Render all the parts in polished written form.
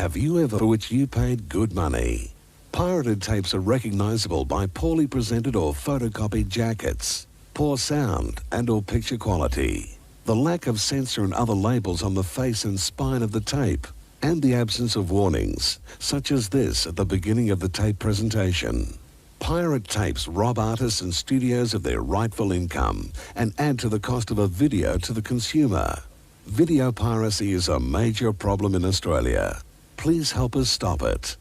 Have you ever for which you paid good money? Pirated tapes are recognizable by poorly presented or photocopied jackets, poor sound and or picture quality, the lack of censor and other labels on the face and spine of the tape, and the absence of warnings, such as this at the beginning of the tape presentation. Pirate tapes rob artists and studios of their rightful income and add to the cost of a video to the consumer. Video piracy is a major problem in Australia. Please help us stop it.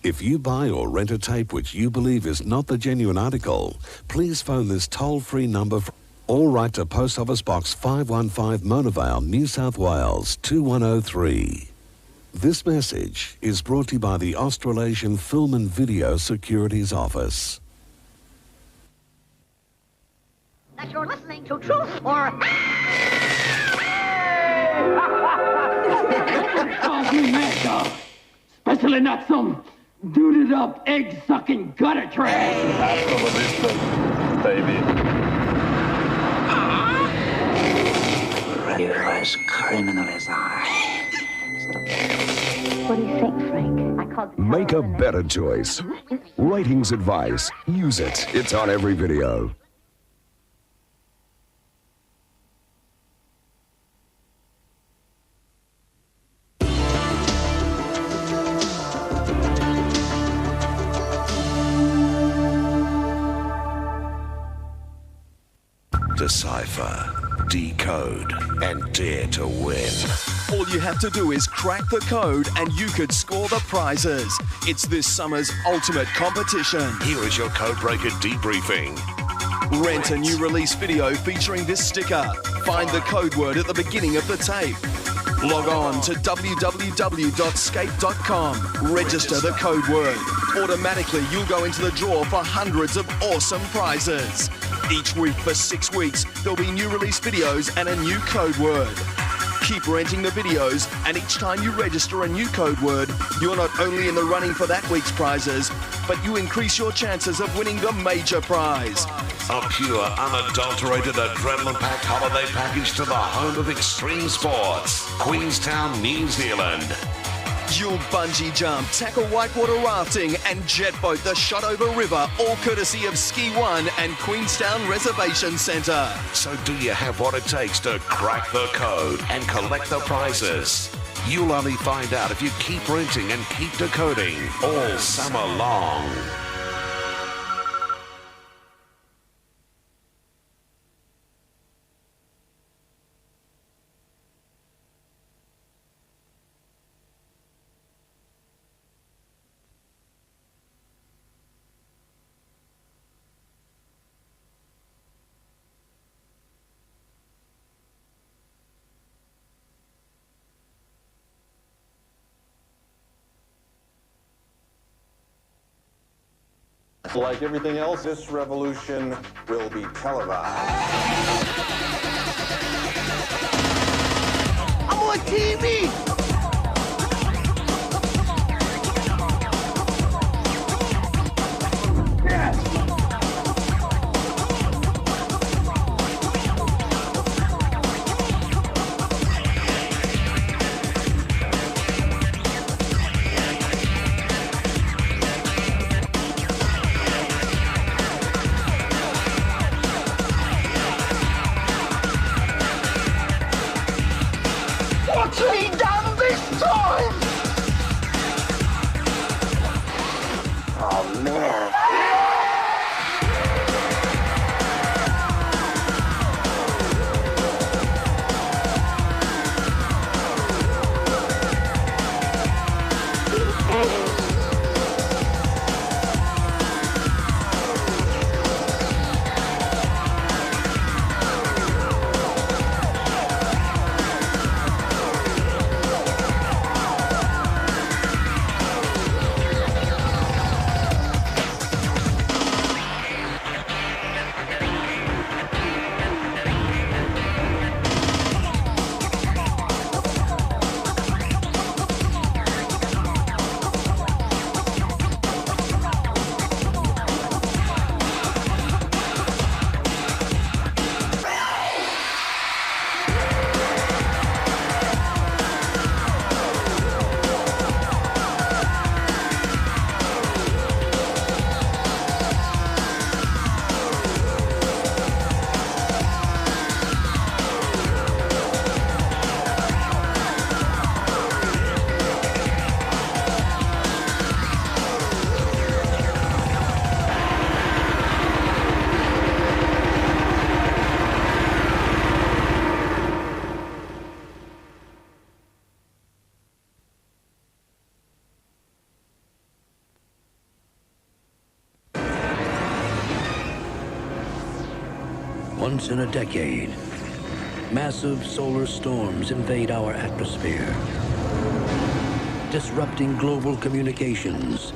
If you buy or rent a tape which you believe is not the genuine article, please phone this toll-free number or write to Post Office Box 515 Mona Vale, New South Wales 2103. This message is brought to you by the Australasian Film and Video Securities Office. That you're listening to Truth or... Especially not some duded up, egg-sucking gutter trash. Hasta la vista, baby. You're as criminal as I. What do you think, Frank? I called the Make a telephone and- better choice. Ratings advice. Use it. It's on every video. Decipher, decode, and dare to win. All you have to do is crack the code and you could score the prizes. It's this summer's ultimate competition. Here is your Codebreaker debriefing. Rent a new release video featuring this sticker. Find the code word at the beginning of the tape. Log on to www.scape.com. Register the code word. Automatically, you'll go into the draw for hundreds of awesome prizes. Each week for 6 weeks, there'll be new release videos and a new code word. Keep renting the videos, and each time you register a new code word, you're not only in the running for that week's prizes, but you increase your chances of winning the major prize. A pure, unadulterated, adrenaline-packed holiday package to the home of extreme sports. Queenstown, New Zealand. You'll bungee jump, tackle whitewater rafting, and jet boat the Shotover River, all courtesy of Ski One and Queenstown Reservation Centre. So do you have what it takes to crack the code and collect the prizes? You'll only find out if you keep renting and keep decoding all summer long. Like everything else, this revolution will be televised. I'm on TV! What's he done? Once in a decade, massive solar storms invade our atmosphere, disrupting global communications.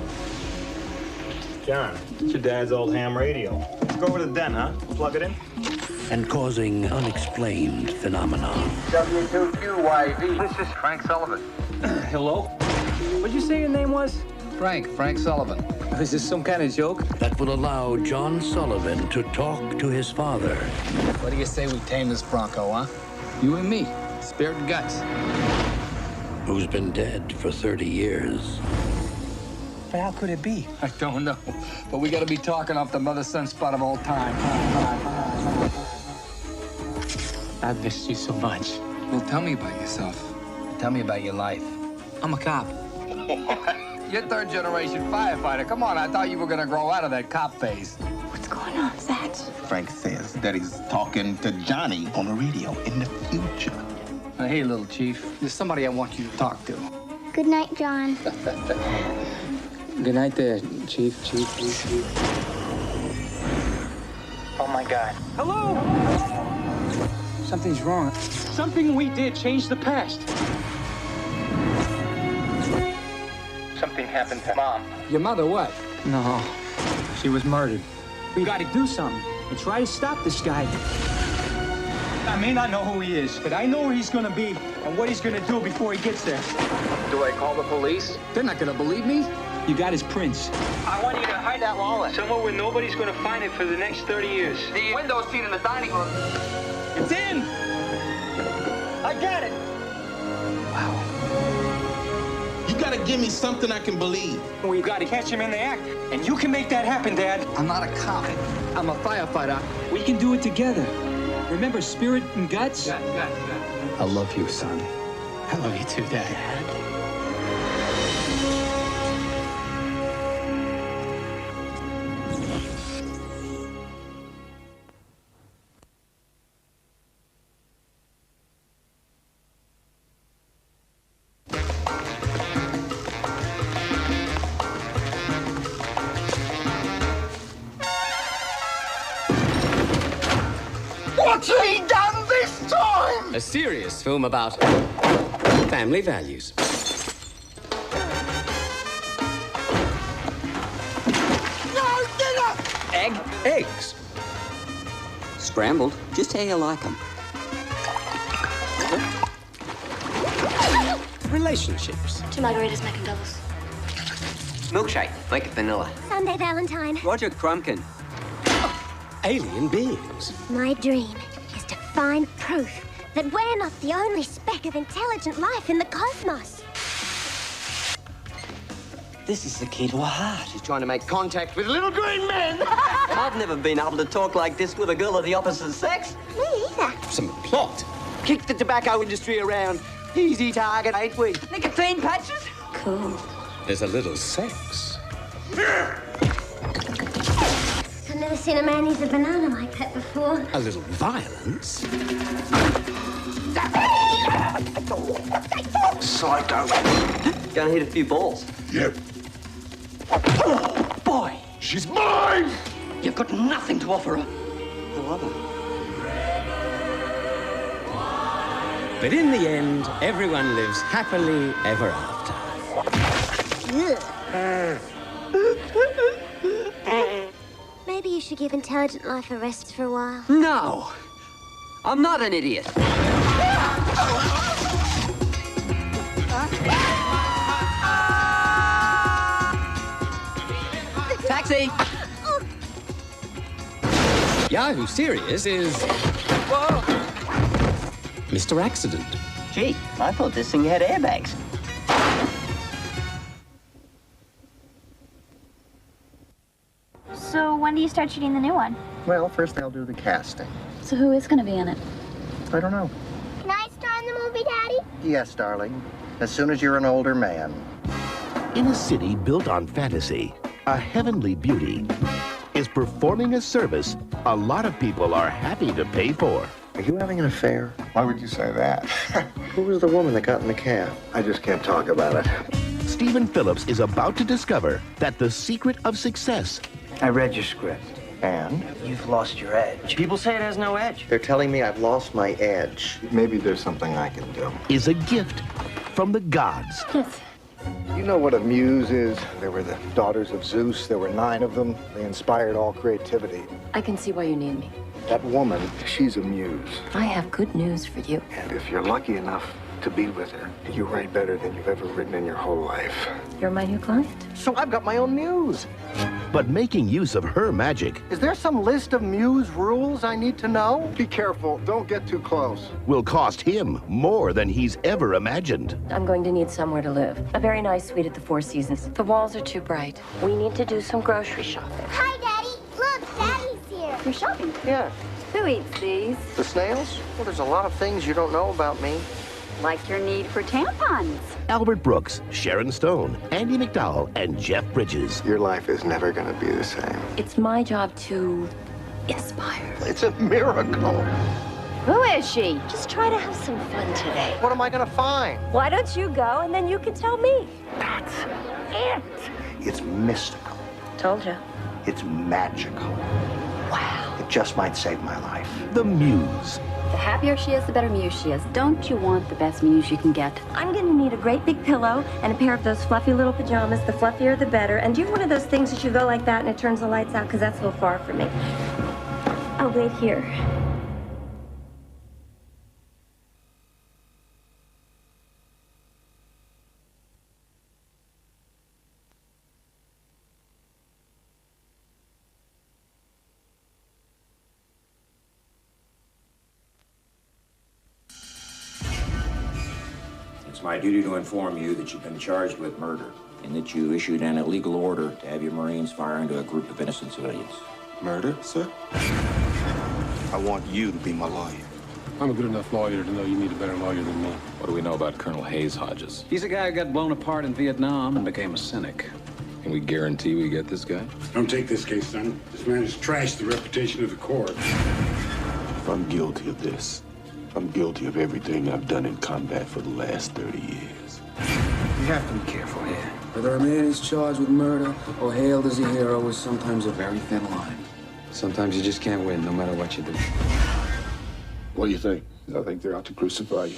John, it's your dad's old ham radio. Let's go over to the den, huh? Plug it in. And causing unexplained phenomena. W2QYV. This is Frank Sullivan. Hello? What'd you say your name was? Frank Sullivan. Is this some kind of joke? That will allow John Sullivan to talk to his father. What do you say we tame this Bronco, huh? You and me, spirit and guts. Who's been dead for 30 years. But how could it be? I don't know, but we gotta be talking off the mother sunspot of all time. I've missed you so much. Well, tell me about yourself. Tell me about your life. I'm a cop. You're third generation firefighter. Come on, I thought you were gonna grow out of that cop phase. What's going on, Zach? Frank says that he's talking to Johnny on the radio in the future. Hey, little chief, there's somebody I want you to talk to. Good night, John. Good night there, Chief. Oh, my God. Hello? Something's wrong. Something we did changed the past. Something happened to Mom. Your mother what? No, she was murdered. We gotta do something and try to stop this guy. I may not know who he is, but I know where he's gonna be and what he's gonna do before he gets there. Do I call the police? They're not gonna believe me. You got his prints. I want you to hide that wallet somewhere where nobody's going to find it for the next 30 years. The window seat in the dining room. It's in! I got it! Wow. You gotta give me something I can believe. We gotta catch him in the act, and you can make that happen, Dad. I'm not a cop. I'm a firefighter. We can do it together. Remember spirit and guts? Guts. I love you, son. I love you too, Dad. What's he done this time? A serious film about family values. No dinner! Eggs. Scrambled, just how you like them. Relationships. 2 margaritas, mac and doubles. Milkshake, make it vanilla. Sunday Valentine. Roger Crumpkin. Alien beings. My dream is to find proof that we're not the only speck of intelligent life in the cosmos. This is the key to a heart. She's trying to make contact with little green men. I've never been able to talk like this with a girl of the opposite sex. Me either. Some plot. Kick the tobacco industry around. Easy target, ain't we? Nicotine patches? Cool. There's a little sex. I've never seen a man eat a banana like that before. A little violence. Psycho. Gonna hit a few balls. Yep. Oh, boy. She's mine! You've got nothing to offer her. I love her. But in the end, everyone lives happily ever after. Maybe you should give intelligent life a rest for a while. No! I'm not an idiot. Taxi! Yahoo Serious is... Whoa! Mr. Accident. Gee, I thought this thing had airbags. So when do you start shooting the new one? Well, first I'll do the casting. So who is going to be in it? I don't know. Can I star in the movie, Daddy? Yes, darling. As soon as you're an older man. In a city built on fantasy, a heavenly beauty is performing a service a lot of people are happy to pay for. Are you having an affair? Why would you say that? Who was the woman that got in the cab? I just can't talk about it. Stephen Phillips is about to discover that the secret of success I read your script. And? You've lost your edge. People say it has no edge. They're telling me I've lost my edge. Maybe there's something I can do. Is a gift from the gods. Yes. You know what a muse is? They were the daughters of Zeus. There were 9 of them. They inspired all creativity. I can see why you need me. That woman, she's a muse. I have good news for you. And if you're lucky enough to be with her, you write better than you've ever written in your whole life. You're my new client. So I've got my own muse. But making use of her magic Is there some list of muse rules I need to know? Be careful. Don't get too close. will cost him more than he's ever imagined. I'm going to need somewhere to live. A very nice suite at the Four Seasons. The walls are too bright. We need to do some grocery shopping. Hi, Daddy. Look, Daddy's here. You're shopping? Yeah. Who eats these? The snails? Well, there's a lot of things you don't know about me. Like your need for tampons. Albert Brooks, Sharon Stone, Andy McDowell, and Jeff Bridges. Your life is never going to be the same. It's my job to inspire. It's a miracle. Who is she? Just try to have some fun today. What am I going to find? Why don't you go and then you can tell me? That's it. It's mystical. Told you. It's magical. Wow. It just might save my life. The Muse. The happier she is, the better muse she is. Don't you want the best muse you can get? I'm gonna need a great big pillow and a pair of those fluffy little pajamas. The fluffier, the better. And do you have one of those things that you go like that and it turns the lights out? Because that's a little far for me. I'll wait here. It's my duty to inform you that you've been charged with murder and that you issued an illegal order to have your Marines fire into a group of innocent civilians. Murder, sir? I want you to be my lawyer. I'm a good enough lawyer to know you need a better lawyer than me. What do we know about Colonel Hayes Hodges? He's a guy who got blown apart in Vietnam and became a cynic. Can we guarantee we get this guy? Don't take this case, son. This man has trashed the reputation of the court. If I'm guilty of this, I'm guilty of everything I've done in combat for the last 30 years. You have to be careful here. Whether a man is charged with murder or hailed as a hero is sometimes a very thin line. Sometimes you just can't win, no matter what you do. What do you think? I think they're out to crucify you.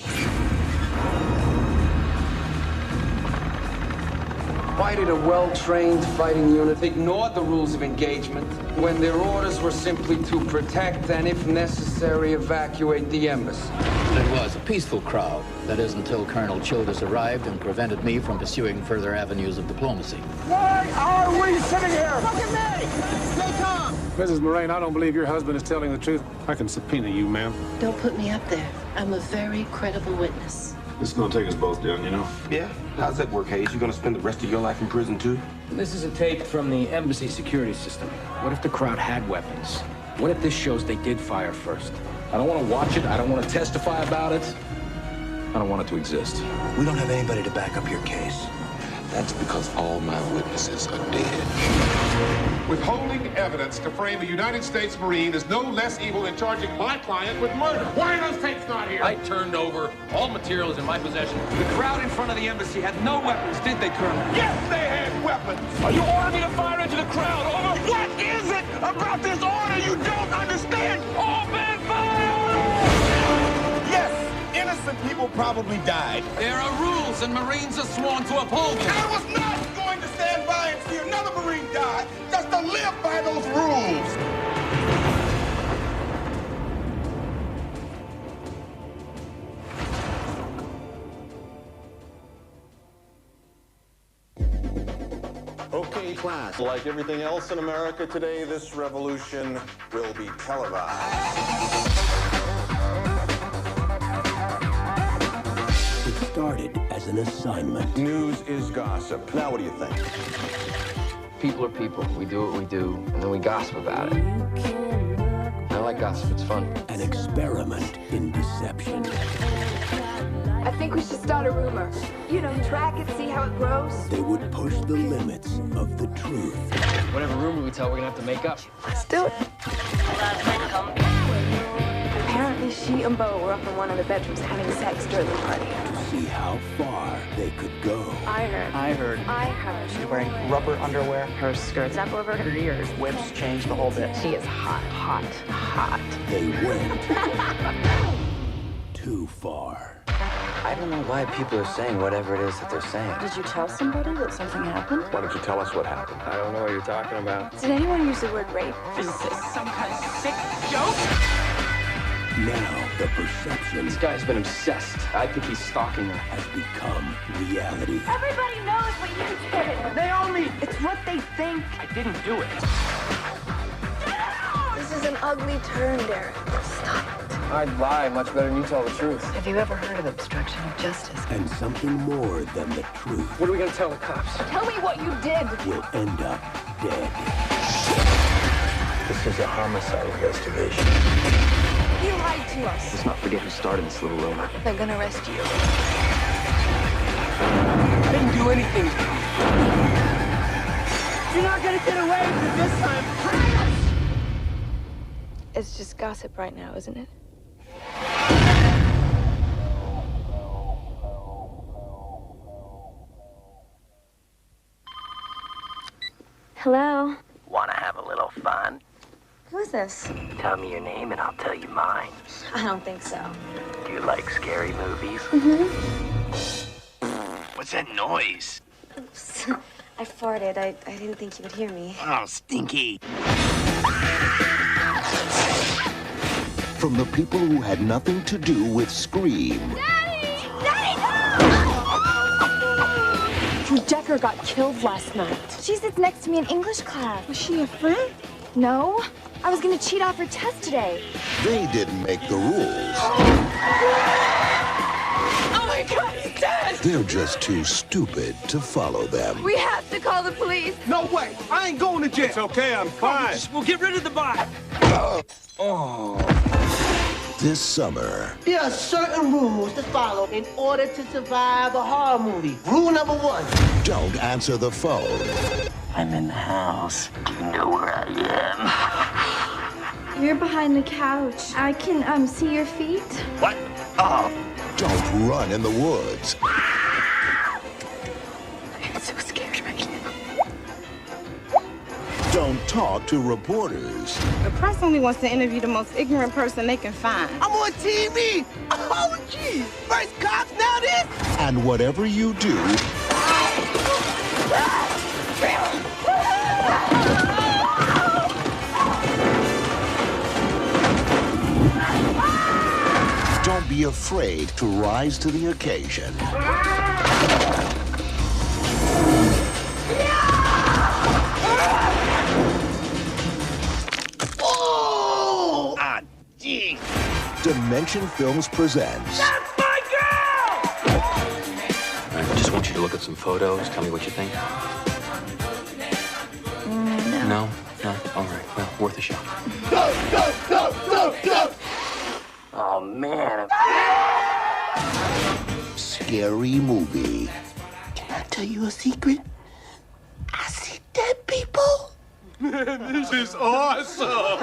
Why did a well-trained fighting unit ignore the rules of engagement when their orders were simply to protect and, if necessary, evacuate the embassy? It was a peaceful crowd. That is, until Colonel Childers arrived and prevented me from pursuing further avenues of diplomacy. Why are we sitting here? Look at me! Stay calm! Mrs. Moraine, I don't believe your husband is telling the truth. I can subpoena you, ma'am. Don't put me up there. I'm a very credible witness. This is gonna take us both down, you know? Yeah? How's that work, Hayes? You gonna spend the rest of your life in prison, too? This is a tape from the embassy security system. What if the crowd had weapons? What if this shows they did fire first? I don't want to watch it. I don't want to testify about it. I don't want it to exist. We don't have anybody to back up your case. That's because all my witnesses are dead. Withholding evidence to frame a United States Marine is no less evil than charging my client with murder. Why are those tapes not here? I turned over all materials in my possession. The crowd in front of the embassy had no weapons, did they, Colonel? Yes, they had weapons. Are you ordering me to fire into the crowd? Over. What is it about this order you don't understand? Open fire! Yes, innocent people probably died. There are rules, and Marines are sworn to uphold them. I was not going to stand by and see another Marine die just to live by those rules. Okay, class. Like everything else in America today, this revolution will be televised. It started as an assignment. News is gossip. Now what do you think? People are people. We do what we do, and then we gossip about it. I like gossip. It's fun. An experiment in deception. I think we should start a rumor. You know, track it, see how it grows. They would push the limits of the truth. Whatever rumor we tell, we're gonna have to make up. Let's do it. Apparently she and Bo were up in one of the bedrooms having sex during the party. To see how far they could go. I heard. She's wearing rubber underwear. Her skirt's up over her ears. Whips changed the whole bit. She is hot. They went too far. I don't know why people are saying whatever it is that they're saying. Did you tell somebody that something happened? Why don't you tell us what happened? I don't know what you're talking about. Did anyone use the word rape? Is this some kind of sick joke? Now the perception This guy's been obsessed. I think he's stalking her. has become reality. Everybody knows what you did. Naomi! It's what they think. I didn't do it. This is an ugly turn, Derek. Stop it. I'd lie much better than you tell the truth. Have you ever heard of obstruction of justice? And something more than the truth What are we gonna tell the cops? Tell me what you did. will end up dead. This is a homicide investigation. You lied to us. Let's not forget who started this little rumor. They're gonna arrest you. I didn't do anything. You're not gonna get away with it this time. It's just gossip right now, isn't it? Hello? Wanna have a little fun? Who is this? Tell me your name and I'll tell you mine. I don't think so. Do you like scary movies? Mm-hmm. What's that noise? Oops. I farted. I didn't think you would hear me. Oh, stinky. From the people who had nothing to do with Scream. Decker got killed last night. She sits next to me in English class. Was she a friend? No. I was gonna cheat off her test today. They didn't make the rules. Oh my God, he's dead! They're just too stupid to follow them. We have to call the police. No way! I ain't going to jail. It's okay, I'm fine. We'll get rid of the body. This summer, There are certain rules to follow in order to survive a horror movie. Rule number 1. don't answer the phone. I'm in the house. Do you know where I am? You're behind the couch. I can, see your feet. What? Oh. Don't run in the woods. I'm so scared right now. Don't talk to reporters. The press only wants to interview the most ignorant person they can find. I'm on TV! Oh, geez! First cops, now this? And whatever you do, don't be afraid to rise to the occasion. Oh! Ah, jeez. Dimension Films presents That's my girl! I just want you to look at some photos. Tell me what you think. No? No? All right. Well, worth a shot. Go, go, go, go, go! Oh, man. Scary Movie. Can I tell you a secret? I see dead people. This is awesome!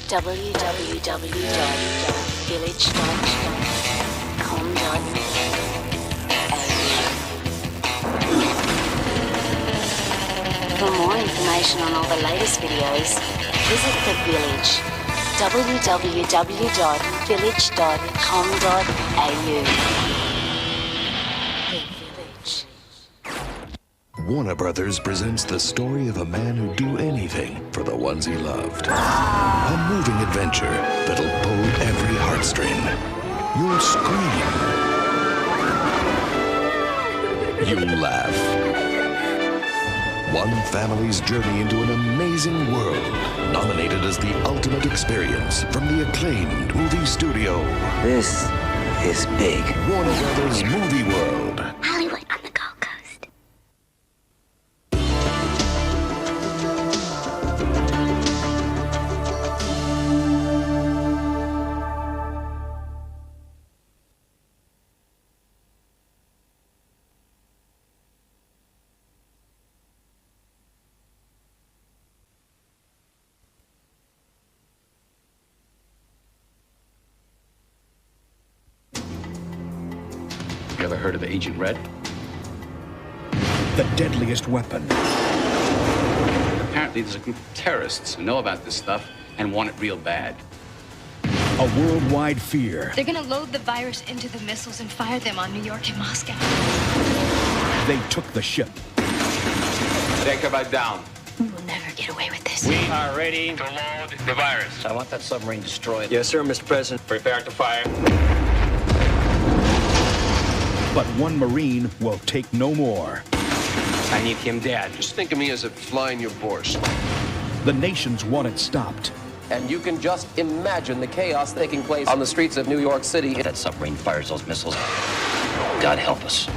www.village.com.au. For more information on all the latest videos, visit The Village. www.village.com.au. Warner Brothers presents the story of a man who'd do anything for the ones he loved. A moving adventure that'll pull every heartstring. You'll scream. You'll laugh. One family's journey into an amazing world, nominated as the ultimate experience from the acclaimed movie studio. This is big. Warner Brothers Movie World. Hollywood on the Gold Coast. You ever heard of Agent Red? The deadliest weapon. Apparently there's a group of terrorists who know about this stuff and want it real bad. A worldwide fear. They're gonna load the virus into the missiles and fire them on New York and Moscow. They took the ship. Take her back down. We'll never get away with this. We are ready to load the virus. I want that submarine destroyed. Yes, sir, Mr. President. Prepare to fire. But one Marine will take no more. I need him dead. Just think of me as a fly in your Borscht. The nations want it stopped. And you can just imagine the chaos taking place on the streets of New York City. If that submarine fires those missiles, God help us.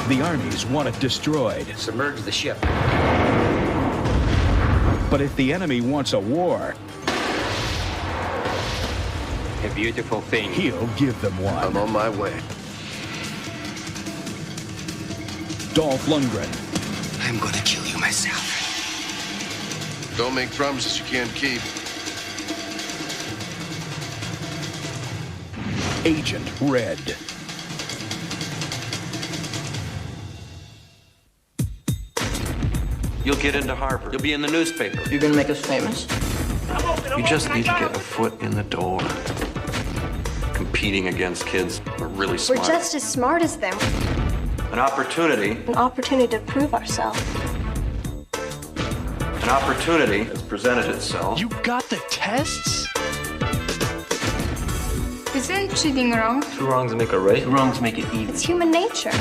The armies want it destroyed. Submerge the ship. But if the enemy wants a war, A beautiful thing. he'll give them one. I'm on my way. Dolph Lundgren. I'm gonna kill you myself. Don't make promises you can't keep. Agent Red. You'll get into Harvard. You'll be in the newspaper. You're gonna make us famous? You just need to get a foot in the door. Competing against kids who are really smart. We're just as smart as them. An opportunity. An opportunity to prove ourselves. An opportunity has presented itself. You got the tests? Isn't cheating wrong? Two wrongs make a right. Two wrongs make it even. It's human nature.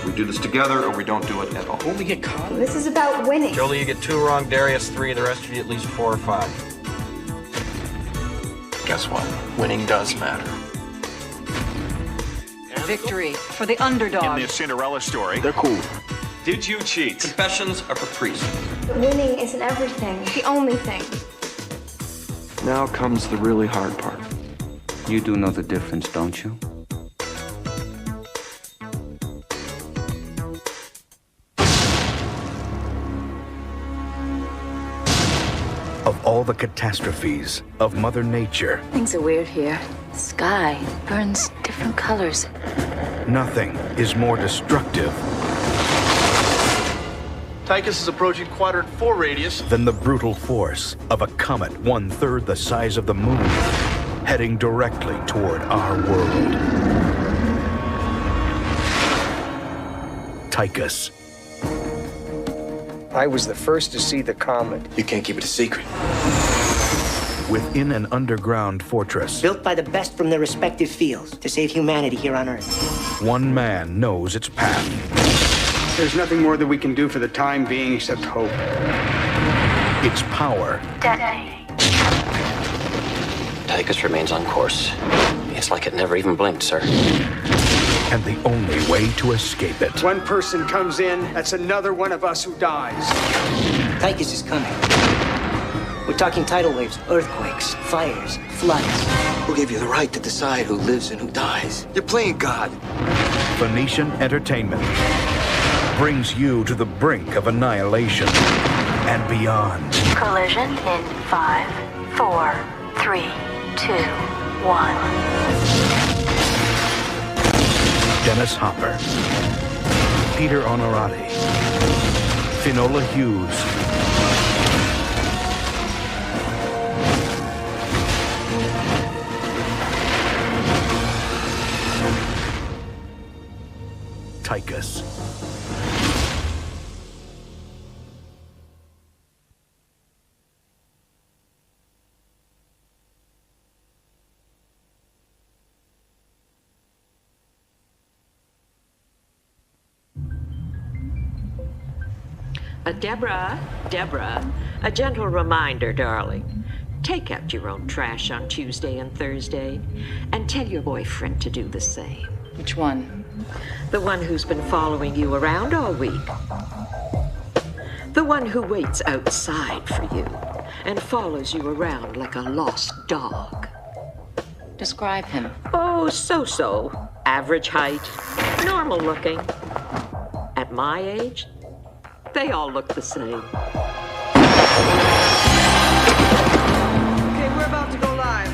We do this together or we don't do it at all. Won't we get caught? This is about winning. Jolie, you get 2 wrong, Darius 3, the rest of you at least 4 or 5. Guess what? Winning does matter. Victory for the underdog. In this Cinderella story, They're cool. did you cheat? Confessions are for priests. Winning isn't everything. The only thing. Now comes the really hard part. You do know the difference, don't you? Of all the catastrophes of Mother Nature, Things are weird here. The sky burns different colors. nothing is more destructive Tychus is approaching quadrant 4 radius. than the brutal force of a comet 1/3 the size of the moon, heading directly toward our world. Tychus. I was the first to see the comet. You can't keep it a secret. Within an underground fortress, Built by the best from their respective fields to save humanity here on Earth. one man knows its path. There's nothing more that we can do for the time being except hope. Its power. Tychus remains on course. It's like it never even blinked, sir. And the only way to escape it. One person comes in, that's another one of us who dies. Tychus is coming. We're talking tidal waves, earthquakes, fires, floods. Who gave you the right to decide who lives and who dies? You're playing God. Phoenician Entertainment brings you to the brink of annihilation and beyond. Collision in 5, 4, 3, 2, 1. Dennis Hopper, Peter Onorati, Finola Hughes, Tychus. Deborah, a gentle reminder, darling. Take out your own trash on Tuesday and Thursday, and tell your boyfriend to do the same. Which one? The one who's been following you around all week. The one who waits outside for you and follows you around like a lost dog. Describe him. Oh, so-so. Average height, normal looking. At my age, they all look the same. Okay, we're about to go live.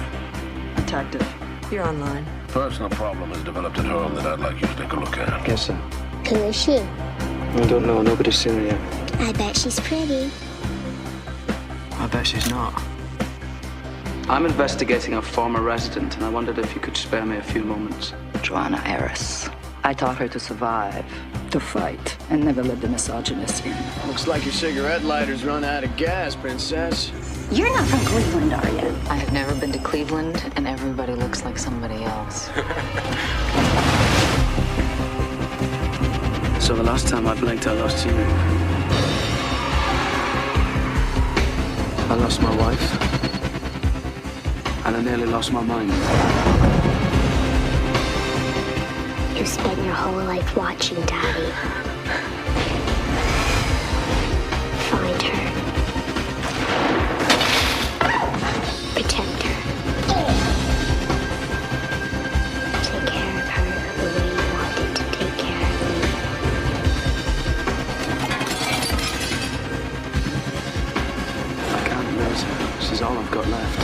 Detective, you're online. Personal problem has developed at home that I'd like you to take a look at. Yes, sir. Who is she? I don't know. Nobody's seen her yet. I bet she's pretty. I bet she's not. I'm investigating a former resident, and I wondered if you could spare me a few moments. Joanna Eris. I taught her to survive, to fight, and never let the misogynist in. Looks like your cigarette lighter's run out of gas, Princess. You're not from Cleveland, are you? I have never been to Cleveland, and everybody looks like somebody else. So the last time I blinked, I lost you. I lost my wife, and I nearly lost my mind. You spent your whole life watching Daddy. Find her. Protect her. Take care of her the way you wanted to take care of me. I can't lose her. She's all I've got left.